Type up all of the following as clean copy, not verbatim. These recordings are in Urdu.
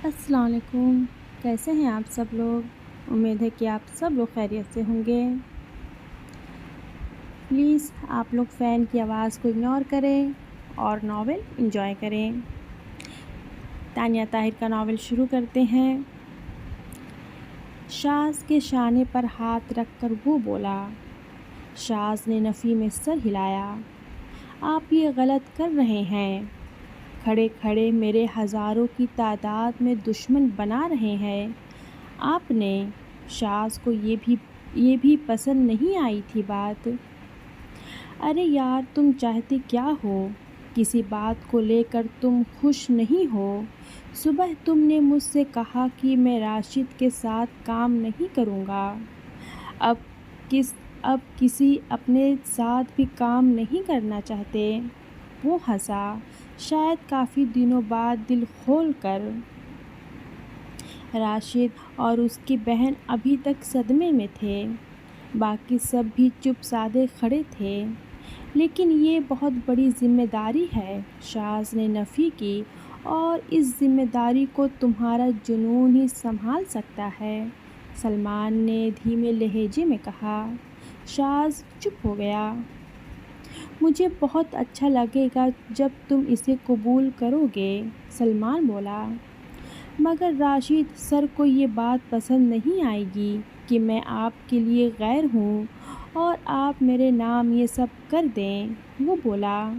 السلام علیکم، کیسے ہیں آپ سب لوگ؟ امید ہے کہ آپ سب لوگ خیریت سے ہوں گے۔ پلیز آپ لوگ فین کی آواز کو اگنور کریں اور ناول انجوائے کریں۔ تانیہ طاہر کا ناول شروع کرتے ہیں۔ شاذ کے شانے پر ہاتھ رکھ کر وہ بولا۔ شاذ نے نفی میں سر ہلایا۔ آپ یہ غلط کر رہے ہیں۔ کھڑے کھڑے میرے ہزاروں کی تعداد میں دشمن بنا رہے ہیں۔ آپ نے شاذ کو یہ بھی پسند نہیں آئی تھی بات۔ ارے یار، تم چاہتے کیا ہو؟ کسی بات کو لے کر تم خوش نہیں ہو؟ صبح تم نے مجھ سے کہا کہ میں راشد کے ساتھ کام نہیں کروں گا۔ اب کسی اپنے ساتھ بھی کام نہیں کرنا چاہتے؟ وہ ہنسا، شاید کافی دنوں بعد دل کھول کر۔ راشد اور اس کی بہن ابھی تک صدمے میں تھے، باقی سب بھی چپ سادے کھڑے تھے۔ لیکن یہ بہت بڑی ذمہ داری ہے، شاذ نے نفی کی، اور اس ذمہ داری کو تمہارا جنون ہی سنبھال سکتا ہے، سلمان نے دھیمے لہجے میں کہا۔ شاذ چپ ہو گیا۔ مجھے بہت اچھا لگے گا جب تم اسے قبول کرو گے، سلمان بولا۔ مگر راشد سر کو یہ بات پسند نہیں آئے گی کہ میں آپ کے لیے غیر ہوں اور آپ میرے نام یہ سب کر دیں، وہ بولا۔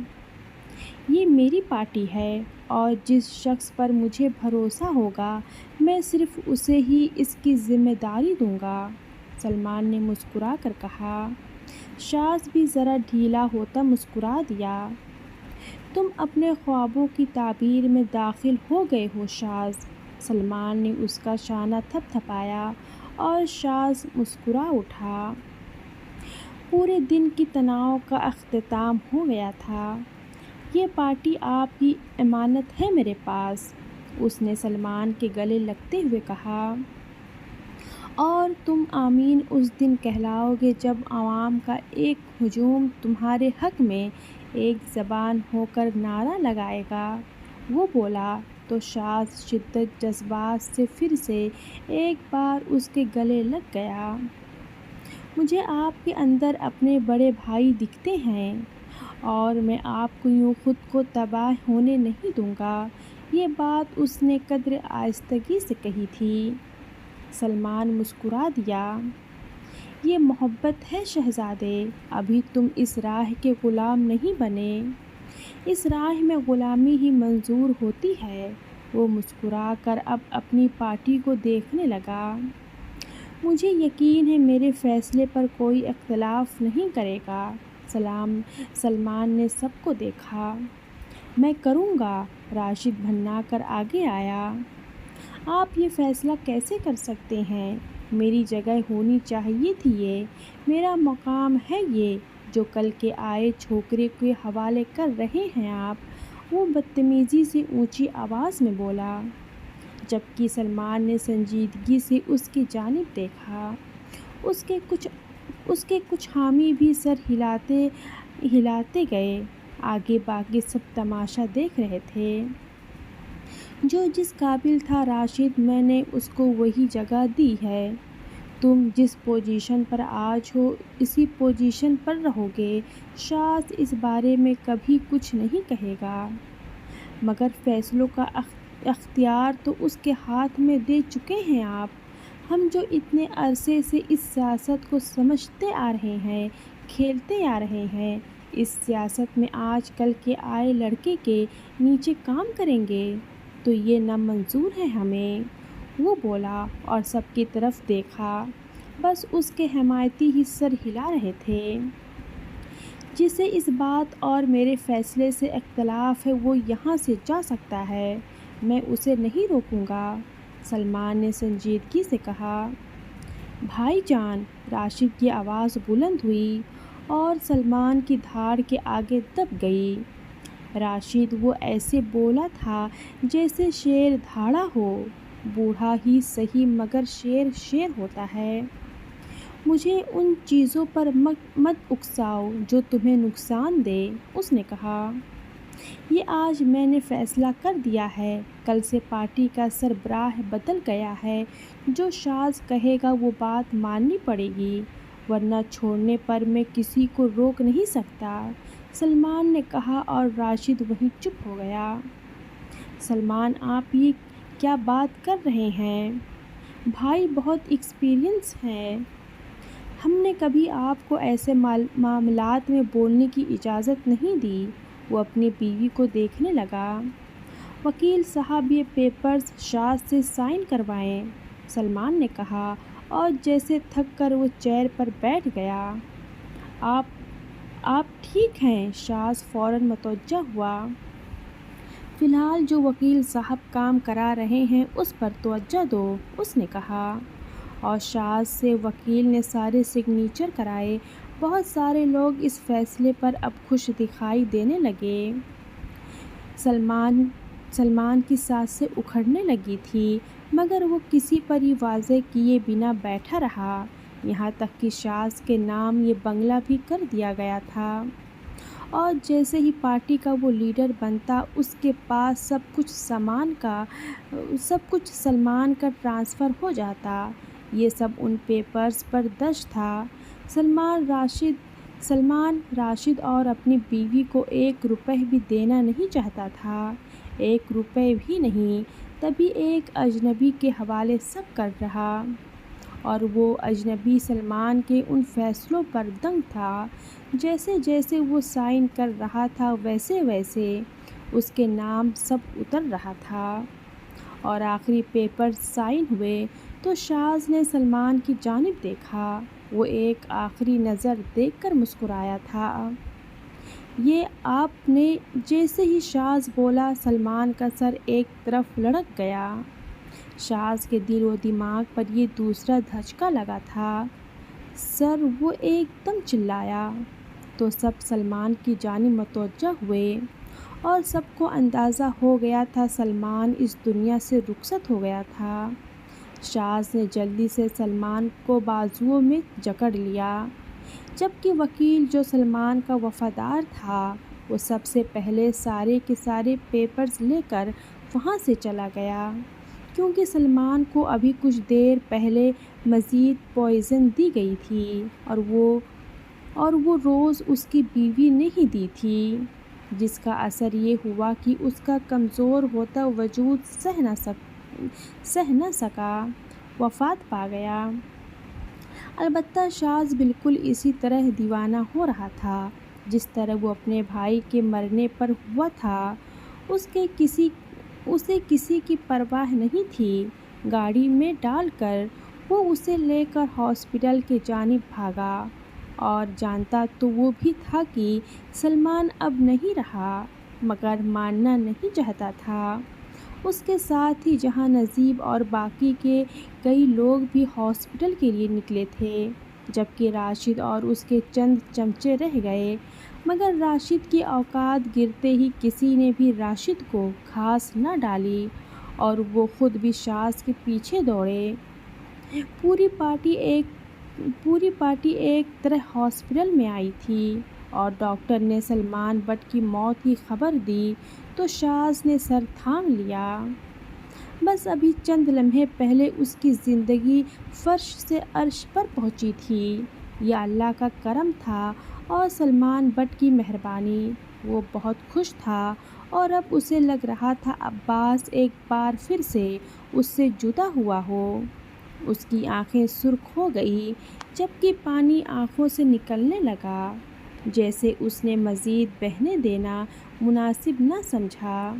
یہ میری پارٹی ہے اور جس شخص پر مجھے بھروسہ ہوگا میں صرف اسے ہی اس کی ذمہ داری دوں گا، سلمان نے مسکرا کر کہا۔ شاذ بھی ذرا ڈھیلا ہوتا مسکرا دیا۔ تم اپنے خوابوں کی تعبیر میں داخل ہو گئے ہو شاذ، سلمان نے اس کا شانہ تھپ تھپایا اور شاذ مسکرا اٹھا۔ پورے دن کی تناؤ کا اختتام ہو گیا تھا۔ یہ پارٹی آپ کی امانت ہے میرے پاس، اس نے سلمان کے گلے لگتے ہوئے کہا۔ اور تم آمین اس دن کہلاؤ گے جب عوام کا ایک ہجوم تمہارے حق میں ایک زبان ہو کر نعرہ لگائے گا، وہ بولا تو شاذ شدت جذبات سے پھر سے ایک بار اس کے گلے لگ گیا۔ مجھے آپ کے اندر اپنے بڑے بھائی دکھتے ہیں اور میں آپ کو یوں خود کو تباہ ہونے نہیں دوں گا، یہ بات اس نے قدر آہستگی سے کہی تھی۔ سلمان مسکرا دیا۔ یہ محبت ہے شہزادے، ابھی تم اس راہ کے غلام نہیں بنے، اس راہ میں غلامی ہی منظور ہوتی ہے، وہ مسکرا کر اب اپنی پارٹی کو دیکھنے لگا۔ مجھے یقین ہے میرے فیصلے پر کوئی اختلاف نہیں کرے گا، سلمان نے سب کو دیکھا۔ میں کروں گا، راشد بھننا کر آگے آیا۔ آپ یہ فیصلہ کیسے کر سکتے ہیں؟ میری جگہ ہونی چاہیے تھی، یہ میرا مقام ہے، یہ جو کل کے آئے چھوکرے کے حوالے کر رہے ہیں آپ، وہ بدتمیزی سے اونچی آواز میں بولا، جبکہ سلمان نے سنجیدگی سے اس کی جانب دیکھا۔ اس کے کچھ حامی بھی سر ہلاتے گئے، آگے باقی سب تماشا دیکھ رہے تھے۔ جو جس قابل تھا راشد، میں نے اس کو وہی جگہ دی ہے، تم جس پوزیشن پر آج ہو اسی پوزیشن پر رہو گے، شاذ اس بارے میں کبھی کچھ نہیں کہے گا، مگر فیصلوں کا اختیار تو اس کے ہاتھ میں دے چکے ہیں آپ۔ ہم جو اتنے عرصے سے اس سیاست کو سمجھتے آ رہے ہیں، کھیلتے آ رہے ہیں، اس سیاست میں آج کل کے آئے لڑکے کے نیچے کام کریں گے، تو یہ نہ منظور ہے ہمیں، وہ بولا اور سب کی طرف دیکھا، بس اس کے حمایتی ہی سر ہلا رہے تھے۔ جسے اس بات اور میرے فیصلے سے اختلاف ہے وہ یہاں سے جا سکتا ہے، میں اسے نہیں روکوں گا، سلمان نے سنجیدگی سے کہا۔ بھائی جان، راشد کی آواز بلند ہوئی اور سلمان کی دھاڑ کے آگے دب گئی۔ راشد، وہ ایسے بولا تھا جیسے شیر دھاڑا ہو، بوڑھا ہی سہی مگر شیر شیر ہوتا ہے۔ مجھے ان چیزوں پر مت اکساؤ جو تمہیں نقصان دے، اس نے کہا۔ یہ آج میں نے فیصلہ کر دیا ہے، کل سے پارٹی کا سربراہ بدل گیا ہے، جو شاذ کہے گا وہ بات ماننی پڑے گی، ورنہ چھوڑنے پر میں کسی کو روک نہیں سکتا، سلمان نے کہا اور راشد وہیں چپ ہو گیا۔ سلمان، آپ یہ کیا بات کر رہے ہیں؟ بھائی بہت ایکسپیرئنس ہے، ہم نے کبھی آپ کو ایسے معاملات میں بولنے کی اجازت نہیں دی۔ وہ اپنی بیوی کو دیکھنے لگا۔ وکیل صاحب، یہ پیپرز شاذ سے سائن کروائیں، سلمان نے کہا، اور جیسے تھک کر وہ چیئر پر بیٹھ گیا۔ آپ ٹھیک ہیں؟ شاذ فوراً متوجہ ہوا۔ فی الحال جو وکیل صاحب کام کرا رہے ہیں اس پر توجہ دو، اس نے کہا، اور شاذ سے وکیل نے سارے سگنیچر کرائے۔ بہت سارے لوگ اس فیصلے پر اب خوش دکھائی دینے لگے۔ سلمان کی سانسیں اکھڑنے لگی تھی، مگر وہ کسی پر ہی واضح کیے بنا بیٹھا رہا، یہاں تک کہ شاذ کے نام یہ بنگلہ بھی کر دیا گیا تھا، اور جیسے ہی پارٹی کا وہ لیڈر بنتا اس کے پاس سب کچھ سلمان کا ٹرانسفر ہو جاتا۔ یہ سب ان پیپرز پر درج تھا۔ سلمان راشد اور اپنی بیوی کو 1 روپے بھی دینا نہیں چاہتا تھا، 1 روپے بھی نہیں، تبھی ایک اجنبی کے حوالے سب کر رہا، اور وہ اجنبی سلمان کے ان فیصلوں پر دنگ تھا۔ جیسے جیسے وہ سائن کر رہا تھا ویسے ویسے اس کے نام سب اتر رہا تھا، اور آخری پیپر سائن ہوئے تو شاذ نے سلمان کی جانب دیکھا۔ وہ ایک آخری نظر دیکھ کر مسکرایا تھا۔ یہ آپ نے؟ جیسے ہی شاذ بولا، سلمان کا سر ایک طرف لڑک گیا۔ شاذ کے دل و دماغ پر یہ دوسرا دھچکا لگا تھا۔ سر، وہ ایک دم چلایا تو سب سلمان کی جانب متوجہ ہوئے، اور سب کو اندازہ ہو گیا تھا سلمان اس دنیا سے رخصت ہو گیا تھا۔ شاذ نے جلدی سے سلمان کو بازوؤں میں جکڑ لیا، جبکہ وکیل جو سلمان کا وفادار تھا وہ سب سے پہلے سارے کے سارے پیپرز لے کر وہاں سے چلا گیا، کیونکہ سلمان کو ابھی کچھ دیر پہلے مزید پوائزن دی گئی تھی، اور وہ روز اس کی بیوی نے ہی دی تھی، جس کا اثر یہ ہوا کہ اس کا کمزور ہوتا وجود سہ نہ سکا، وفات پا گیا۔ البتہ شاذ بالکل اسی طرح دیوانہ ہو رہا تھا جس طرح وہ اپنے بھائی کے مرنے پر ہوا تھا۔ اسے کسی کی پرواہ نہیں تھی۔ گاڑی میں ڈال کر وہ اسے لے کر ہاسپٹل کی جانب بھاگا، اور جانتا تو وہ بھی تھا کہ سلمان اب نہیں رہا، مگر ماننا نہیں چاہتا تھا۔ اس کے ساتھ ہی جہاں نجیب اور باقی کے کئی لوگ بھی ہاسپٹل کے لیے نکلے تھے، جبکہ راشد اور اس کے چند چمچے رہ گئے، مگر راشد کی اوقات گرتے ہی کسی نے بھی راشد کو گھاس نہ ڈالی، اور وہ خود بھی شاذ کے پیچھے دوڑے۔ پوری پارٹی ایک طرح ہاسپٹل میں آئی تھی، اور ڈاکٹر نے سلمان بٹ کی موت کی خبر دی تو شاذ نے سر تھام لیا۔ بس ابھی چند لمحے پہلے اس کی زندگی فرش سے عرش پر پہنچی تھی۔ یہ اللہ کا کرم تھا اور سلمان بٹ کی مہربانی۔ وہ بہت خوش تھا، اور اب اسے لگ رہا تھا عباس ایک بار پھر سے اس سے جدا ہوا ہو۔ اس کی آنکھیں سرخ ہو گئی، جبکہ پانی آنکھوں سے نکلنے لگا، جیسے اس نے مزید بہنے دینا مناسب نہ سمجھا۔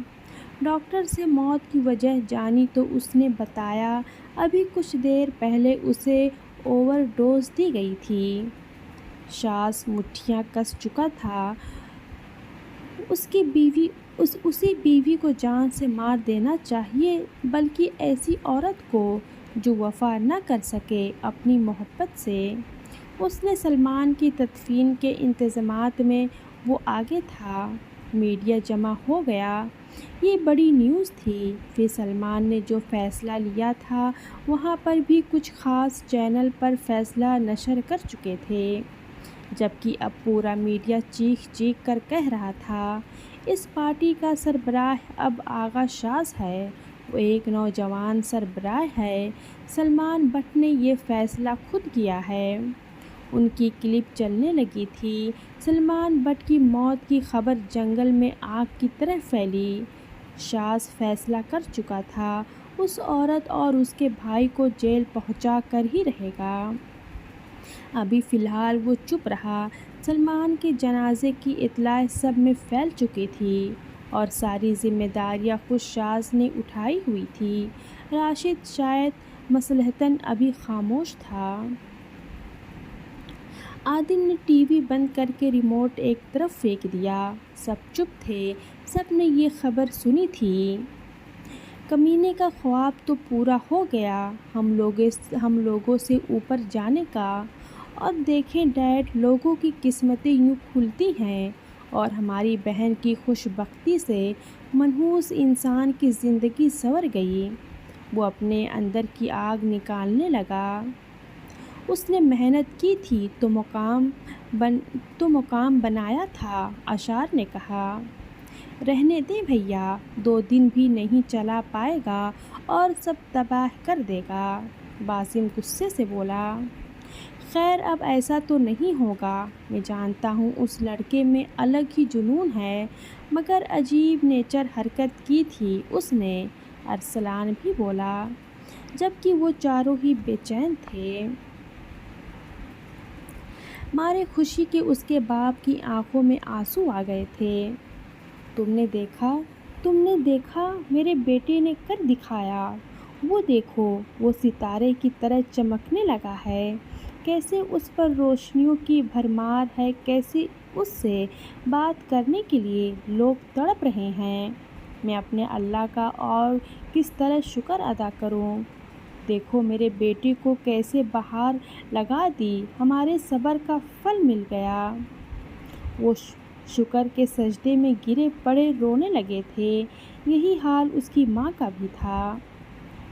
ڈاکٹر سے موت کی وجہ جانی تو اس نے بتایا ابھی کچھ دیر پہلے اسے اوور ڈوز دی گئی تھی۔ شاذ مٹھیاں کس چکا تھا۔ اسی بیوی کو جان سے مار دینا چاہیے، بلکہ ایسی عورت کو جو وفا نہ کر سکے اپنی محبت سے۔ اس نے سلمان کی تدفین کے انتظامات میں وہ آگے تھا۔ میڈیا جمع ہو گیا۔ یہ بڑی نیوز تھی۔ پھر سلمان نے جو فیصلہ لیا تھا وہاں پر بھی کچھ خاص چینل پر فیصلہ نشر کر چکے تھے، جبکہ اب پورا میڈیا چیخ چیخ کر کہہ رہا تھا اس پارٹی کا سربراہ اب آغا شاز ہے، وہ ایک نوجوان سربراہ ہے۔ سلمان بٹ نے یہ فیصلہ خود کیا ہے۔ ان کی کلپ چلنے لگی تھی۔ سلمان بٹ کی موت کی خبر جنگل میں آگ کی طرح پھیلی۔ شاز فیصلہ کر چکا تھا، اس عورت اور اس کے بھائی کو جیل پہنچا کر ہی رہے گا۔ ابھی فی الحال وہ چپ رہا۔ سلمان کے جنازے کی اطلاع سب میں پھیل چکی تھی اور ساری ذمہ داریاں خود شاز نے اٹھائی ہوئی تھی۔ راشد شاید مصلحتاً ابھی خاموش تھا۔ عادل نے ٹی وی بند کر کے ریموٹ ایک طرف پھینک دیا۔ سب چپ تھے، سب نے یہ خبر سنی تھی۔ کمینے کا خواب تو پورا ہو گیا ہم لوگوں سے اوپر جانے کا۔ اور دیکھیں ڈیڈ، لوگوں کی قسمتیں یوں کھلتی ہیں اور ہماری بہن کی خوش بختی سے منحوس انسان کی زندگی سنور گئی۔ وہ اپنے اندر کی آگ نکالنے لگا۔ اس نے محنت کی تھی تو مقام بنایا تھا، اشار نے کہا۔ رہنے دیں بھیا، 2 دن بھی نہیں چلا پائے گا اور سب تباہ کر دے گا، باسم غصے سے بولا۔ خیر اب ایسا تو نہیں ہوگا، میں جانتا ہوں اس لڑکے میں الگ ہی جنون ہے، مگر عجیب نیچر حرکت کی تھی اس نے، ارسلان بھی بولا، جبکہ وہ چاروں ہی بے چین تھے۔ مارے خوشی کے اس کے باپ کی آنکھوں میں آنسو آ گئے تھے۔ تم نے دیکھا میرے بیٹے نے کر دکھایا، وہ دیکھو وہ ستارے کی طرح چمکنے لگا ہے، کیسے اس پر روشنیوں کی بھرمار ہے، کیسے اس سے بات کرنے کے لیے لوگ تڑپ رہے ہیں۔ میں اپنے اللہ کا اور کس طرح شکر ادا کروں، دیکھو میرے بیٹے کو کیسے بہار لگا دی، ہمارے صبر کا پھل مل گیا۔ وہ شکر کے سجدے میں گرے پڑے رونے لگے تھے۔ یہی حال اس کی ماں کا بھی تھا۔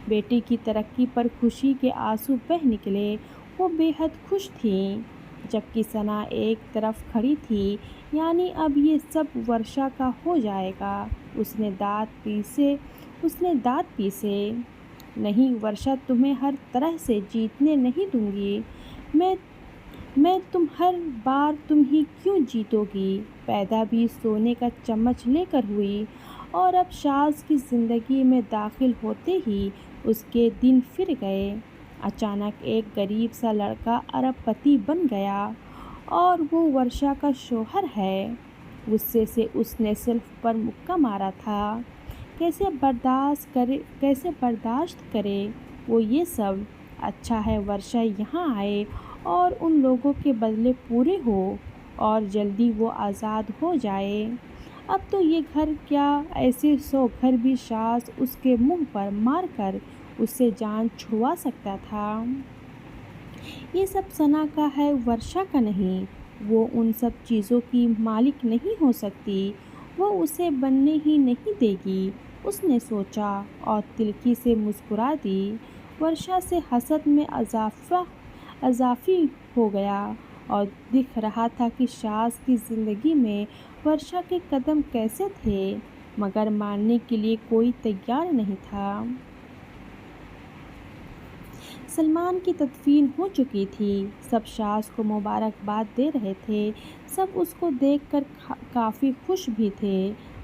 بیٹے کی ترقی پر خوشی کے آنسو بہہ نکلے، وہ بے حد خوش تھیں، جبکہ ثنا ایک طرف کھڑی تھی، یعنی اب یہ سب ورشا کا ہو جائے گا۔ اس نے دانت پیسے۔ نہیں ورشا، تمہیں ہر طرح سے جیتنے نہیں دوں گی، میں تم ہی کیوں جیتو گی، پیدا بھی سونے کا چمچ لے کر ہوئی، اور اب شاز کی زندگی میں داخل ہوتے ہی اس کے دن پھر گئے۔ اچانک ایک غریب سا لڑکا ارب پتی بن گیا اور وہ ورشا کا شوہر ہے۔ غصے سے اس نے سلف پر مکہ مارا تھا۔ کیسے برداشت کرے وہ یہ سب؟ اچھا ہے ورشا یہاں آئے اور ان لوگوں کے بدلے پورے ہو اور جلدی وہ آزاد ہو جائے۔ اب تو یہ گھر کیا، ایسے 100 گھر بھی شاز اس کے منہ پر مار کر اس سے جان چھڑوا سکتا تھا۔ یہ سب ثنا کا ہے، ورشا کا نہیں۔ وہ ان سب چیزوں کی مالک نہیں ہو سکتی، وہ اسے بننے ہی نہیں دے گی، اس نے سوچا اور تلخی سے مسکرا دی۔ ورشا سے حسد میں اضافی ہو گیا اور دکھ رہا تھا کہ شاز کی زندگی میں ورشا کے قدم کیسے تھے، مگر ماننے کے لیے کوئی تیار نہیں تھا۔ سلمان کی تدفین ہو چکی تھی، سب شاز کو مبارکباد دے رہے تھے، سب اس کو دیکھ کر کافی خوش بھی تھے،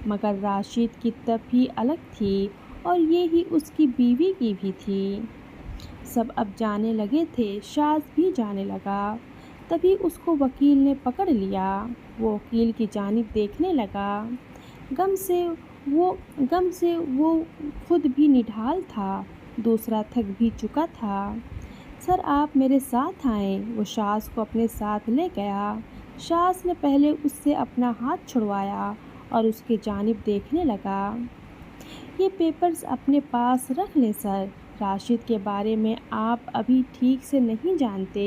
مگر راشد کی طب ہی الگ تھی اور یہی اس کی بیوی کی بھی تھی۔ سب اب جانے لگے تھے، شاز بھی جانے لگا۔ تبھی اس کو وکیل نے پکڑ لیا۔ وہ وکیل کی جانب دیکھنے لگا، غم سے وہ خود بھی نڈھال تھا، دوسرا تھک بھی چکا تھا۔ سر آپ میرے ساتھ آئیں، وہ شاز کو اپنے ساتھ لے گیا۔ شاز نے پہلے اس سے اپنا ہاتھ چھڑوایا اور اس کی جانب دیکھنے لگا۔ یہ پیپرز اپنے پاس رکھ لیں سر، راشد کے بارے میں آپ ابھی ٹھیک سے نہیں جانتے،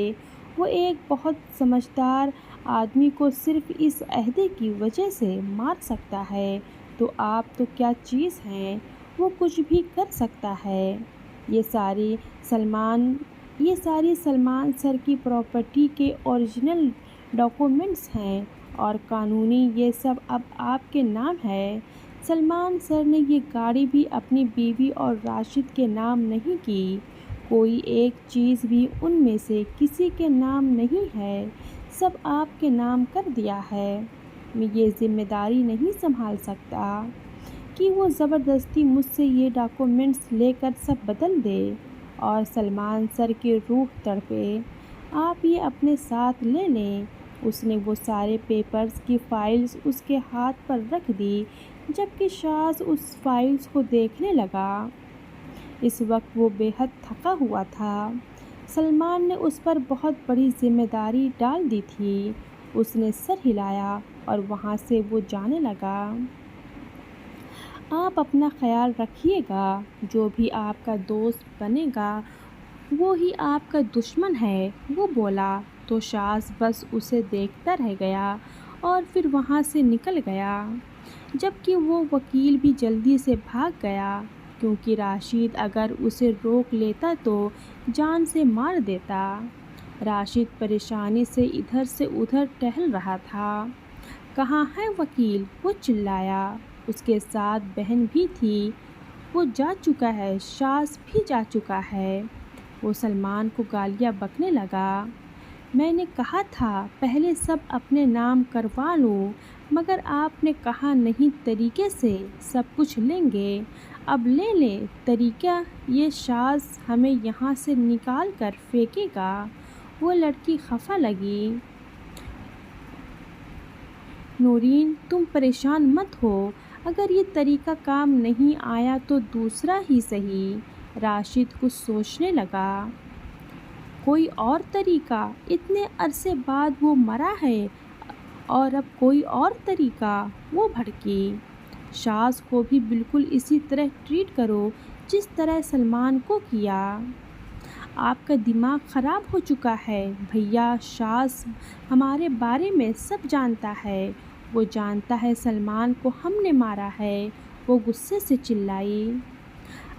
وہ ایک بہت سمجھدار آدمی کو صرف اس عہدے کی وجہ سے مار سکتا ہے، تو آپ تو کیا چیز ہیں، وہ کچھ بھی کر سکتا ہے۔ یہ ساری سلمان سر کی پراپرٹی کے اوریجنل ڈاکومنٹس ہیں اور قانونی یہ سب اب آپ کے نام ہے۔ سلمان سر نے یہ گاڑی بھی اپنی بیوی اور راشد کے نام نہیں کی۔ کوئی ایک چیز بھی ان میں سے کسی کے نام نہیں ہے، سب آپ کے نام کر دیا ہے۔ میں یہ ذمہ داری نہیں سنبھال سکتا کہ وہ زبردستی مجھ سے یہ ڈاکومنٹس لے کر سب بدل دے۔ اور سلمان سر کی روح تڑپے۔ آپ یہ اپنے ساتھ لے لیں۔ اس نے وہ سارے پیپرز کی فائلز اس کے ہاتھ پر رکھ دی، جبکہ شاذ اس فائلز کو دیکھنے لگا۔ اس وقت وہ بے حد تھکا ہوا تھا۔ سلمان نے اس پر بہت بڑی ذمہ داری ڈال دی تھی۔ اس نے سر ہلایا اور وہاں سے وہ جانے لگا۔ آپ اپنا خیال رکھیے گا۔ جو بھی آپ کا دوست بنے گا وہ ہی آپ کا دشمن ہے، وہ بولا تو شاذ بس اسے دیکھتا رہ گیا اور پھر وہاں سے نکل گیا، جبکہ وہ وکیل بھی جلدی سے بھاگ گیا، کیونکہ راشد اگر اسے روک لیتا تو جان سے مار دیتا۔ راشد پریشانی سے ادھر سے ادھر ٹہل رہا تھا۔ کہاں ہے وکیل؟ وہ چلایا۔ اس کے ساتھ بہن بھی تھی۔ وہ جا چکا ہے، شاذ بھی جا چکا ہے۔ وہ سلمان کو گالیاں بکنے لگا۔ میں نے کہا تھا پہلے سب اپنے نام کروا لوں، مگر آپ نے کہا نہیں، طریقے سے سب کچھ لیں گے۔ اب لے لیں طریقہ، یہ شاذ ہمیں یہاں سے نکال کر پھینکے گا۔ وہ لڑکی خفا لگی۔ نورین تم پریشان مت ہو، اگر یہ طریقہ کام نہیں آیا تو دوسرا ہی صحیح۔ راشد کچھ سوچنے لگا۔ کوئی اور طریقہ؟ اتنے عرصے بعد وہ مرا ہے اور اب کوئی اور طریقہ؟ وہ بھڑکی۔ شاذ کو بھی بالکل اسی طرح ٹریٹ کرو جس طرح سلمان کو کیا۔ آپ کا دماغ خراب ہو چکا ہے بھیا، شاذ ہمارے بارے میں سب جانتا ہے۔ وہ جانتا ہے سلمان کو ہم نے مارا ہے۔ وہ غصے سے چلائی۔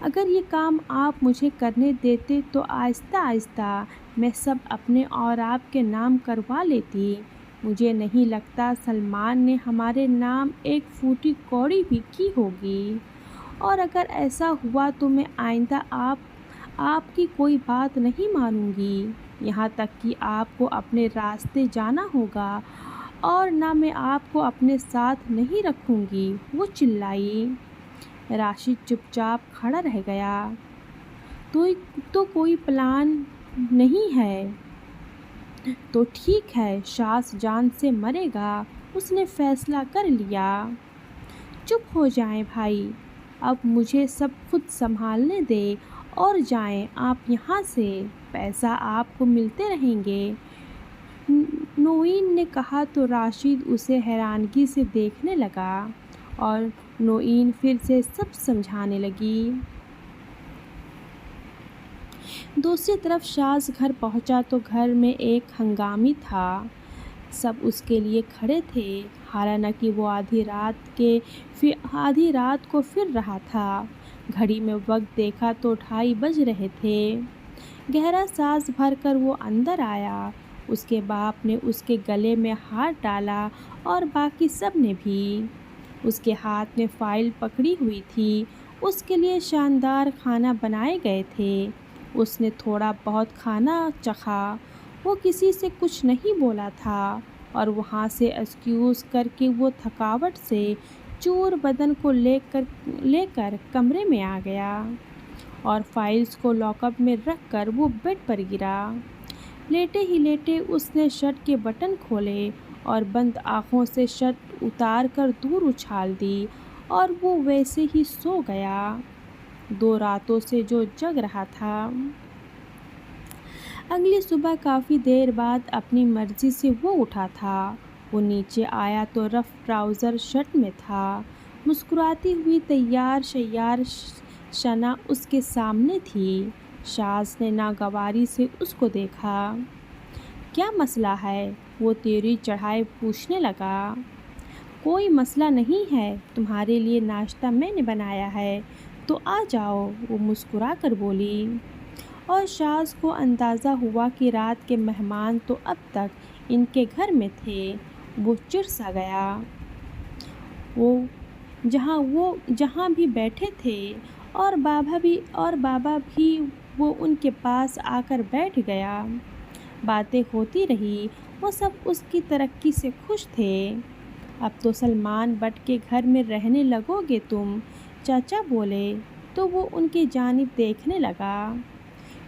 اگر یہ کام آپ مجھے کرنے دیتے تو آہستہ آہستہ میں سب اپنے اور آپ کے نام کروا لیتی۔ مجھے نہیں لگتا سلمان نے ہمارے نام ایک پھوٹی کوڑی بھی کی ہوگی، اور اگر ایسا ہوا تو میں آئندہ آپ کی کوئی بات نہیں مانوں گی، یہاں تک کہ آپ کو اپنے راستے جانا ہوگا، اور نہ میں آپ کو اپنے ساتھ نہیں رکھوں گی۔ وہ چلائی۔ راشد چپ چاپ کھڑا رہ گیا۔ تو کوئی پلان نہیں ہے؟ تو ٹھیک ہے، شاذ جان سے مرے گا، اس نے فیصلہ کر لیا۔ چپ ہو جائیں بھائی، اب مجھے سب خود سنبھالنے دیں اور جائیں آپ یہاں سے، پیسہ آپ کو ملتے رہیں گے۔ نوئین نے کہا تو راشد اسے حیرانگی سے دیکھنے لگا، اور نوئین پھر سے سب سمجھانے لگی۔ دوسری طرف شاذ گھر پہنچا تو گھر میں ایک ہنگامہ تھا۔ سب اس کے لیے کھڑے تھے، حالانکہ وہ آدھی رات کو پھر رہا تھا۔ گھڑی میں وقت دیکھا تو 2:30 بج رہے تھے۔ گہرا سانس بھر کر وہ اندر آیا۔ اس کے باپ نے اس کے گلے میں ہاتھ ڈالا اور باقی سب نے بھی۔ اس کے ہاتھ میں فائل پکڑی ہوئی تھی۔ اس کے لیے شاندار کھانا بنائے گئے تھے۔ اس نے تھوڑا بہت کھانا چکھا۔ وہ کسی سے کچھ نہیں بولا تھا، اور وہاں سے ایکسکیوز کر کے وہ تھکاوٹ سے چور بدن کو لے کر کمرے میں آ گیا، اور فائلز کو لاک اپ میں رکھ کر وہ بیڈ پر گرا۔ لیٹے ہی لیٹے اس نے شرٹ کے بٹن کھولے اور بند آنکھوں سے شرٹ اتار کر دور اچھال دی، اور وہ ویسے ہی سو گیا، 2 راتوں سے جو جگ رہا تھا۔ اگلی صبح کافی دیر بعد اپنی مرضی سے وہ اٹھا تھا۔ وہ نیچے آیا تو رف ٹراؤزر شرٹ میں تھا۔ مسکراتی ہوئی تیار شیار شنا اس کے سامنے تھی۔ شاذ نے ناگواری سے اس کو دیکھا۔ کیا مسئلہ ہے؟ وہ تیوری چڑھائے پوچھنے لگا۔ کوئی مسئلہ نہیں ہے، تمہارے لیے ناشتہ میں نے بنایا ہے، تو آ جاؤ، وہ مسکرا کر بولی۔ اور شاذ کو اندازہ ہوا کہ رات کے مہمان تو اب تک ان کے گھر میں تھے، وہ چڑ سا گیا۔ وہ جہاں بھی بیٹھے تھے اور بابا بھی وہ ان کے پاس آ کر بیٹھ گیا۔ باتیں ہوتی رہی، وہ سب اس کی ترقی سے خوش تھے۔ اب تو سلمان بٹ کے گھر میں رہنے لگو گے تم، چاچا بولے تو وہ ان کی جانب دیکھنے لگا۔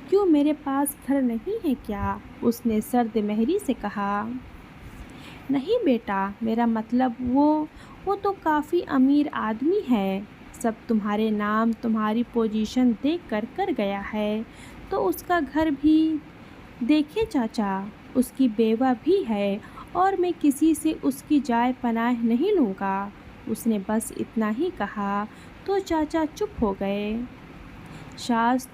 کیوں میرے پاس گھر نہیں ہے کیا؟ اس نے سرد مہری سے کہا۔ نہیں بیٹا، میرا مطلب وہ تو کافی امیر آدمی ہے، سب تمہارے نام تمہاری پوزیشن دیکھ کر گیا ہے، تو اس کا گھر بھی دیکھے چاچا، اس کی بیوہ بھی ہے، اور میں کسی سے اس کی جائے پناہ نہیں لوں گا۔ اس نے بس اتنا ہی کہا تو چاچا چپ ہو گئے۔ شاز،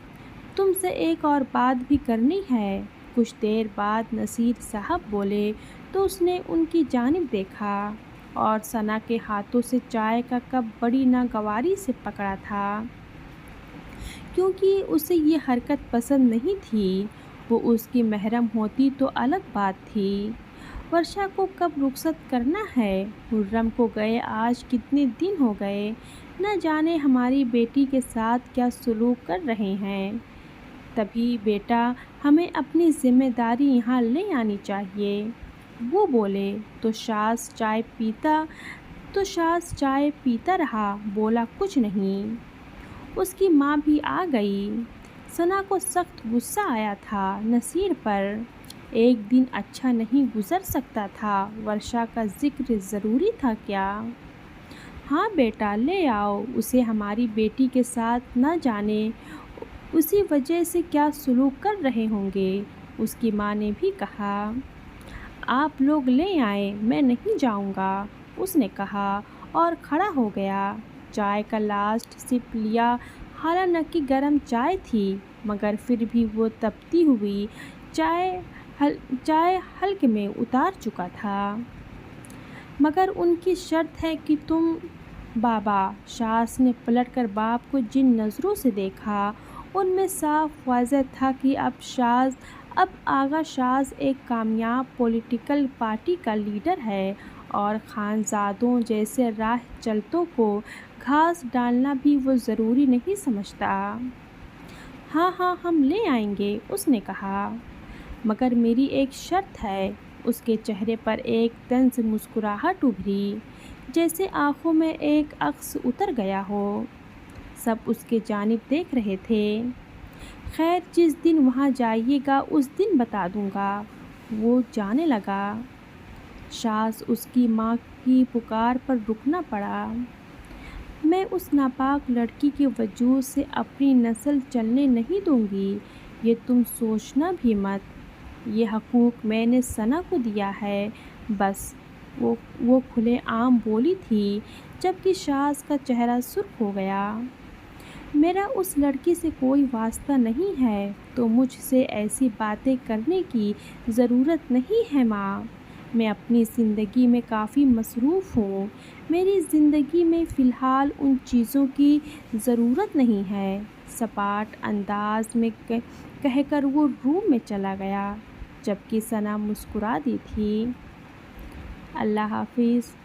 تم سے ایک اور بات بھی کرنی ہے۔ کچھ دیر بعد نصیر صاحب بولے تو اس نے ان کی جانب دیکھا اور ثنا کے ہاتھوں سے چائے کا کپ بڑی ناگواری سے پکڑا تھا، کیونکہ اسے یہ حرکت پسند نہیں تھی۔ وہ اس کی محرم ہوتی تو الگ بات تھی۔ ورشا کو کب رخصت کرنا ہے؟ خرم کو گئے آج کتنے دن ہو گئے، نہ جانے ہماری بیٹی کے ساتھ کیا سلوک کر رہے ہیں۔ تبھی بیٹا ہمیں اپنی ذمہ داری یہاں لے آنی چاہیے، وہ بولے تو شاز چائے پیتا رہا، بولا کچھ نہیں۔ اس کی ماں بھی آ گئی۔ ثنا کو سخت غصہ آیا تھا نصیر پر۔ ایک دن اچھا نہیں گزر سکتا تھا؟ ورشا کا ذکر ضروری تھا کیا؟ ہاں بیٹا لے آؤ اسے، ہماری بیٹی کے ساتھ نہ جانے اسی وجہ سے کیا سلوک کر رہے ہوں گے، اس کی ماں نے بھی کہا۔ آپ لوگ لے آئیں، میں نہیں جاؤں گا، اس نے کہا اور کھڑا ہو گیا۔ چائے کا لاسٹ سپ لیا، حالانکہ گرم چائے تھی، مگر پھر بھی وہ تپتی ہوئی چائے حلق میں اتار چکا تھا۔ مگر ان کی شرط ہے کہ تم بابا، شاز نے پلٹ کر باپ کو جن نظروں سے دیکھا ان میں صاف واضح تھا کہ اب آغا شاز ایک کامیاب پولیٹیکل پارٹی کا لیڈر ہے اور خانزادوں جیسے راہ چلتوں کو گھاس ڈالنا بھی وہ ضروری نہیں سمجھتا۔ ہاں ہاں ہم لے آئیں گے، اس نے کہا، مگر میری ایک شرط ہے۔ اس کے چہرے پر ایک طنز مسکراہٹ ابھری، جیسے آنکھوں میں ایک عکس اتر گیا ہو۔ سب اس کے جانب دیکھ رہے تھے۔ خیر، جس دن وہاں جائیے گا اس دن بتا دوں گا، وہ جانے لگا۔ شاز اس کی ماں کی پکار پر رکنا پڑا۔ میں اس ناپاک لڑکی کے وجود سے اپنی نسل چلنے نہیں دوں گی، یہ تم سوچنا بھی مت۔ یہ حقوق میں نے ثنا کو دیا ہے، بس۔ وہ کھلے عام بولی تھی، جبکہ شاز کا چہرہ سرخ ہو گیا۔ میرا اس لڑکی سے کوئی واسطہ نہیں ہے، تو مجھ سے ایسی باتیں کرنے کی ضرورت نہیں ہے ماں۔ میں اپنی زندگی میں کافی مصروف ہوں، میری زندگی میں فی الحال ان چیزوں کی ضرورت نہیں ہے، سپاٹ انداز میں کہہ کر وہ روم میں چلا گیا، جبکہ ثنا مسکرا دی تھی۔ اللہ حافظ۔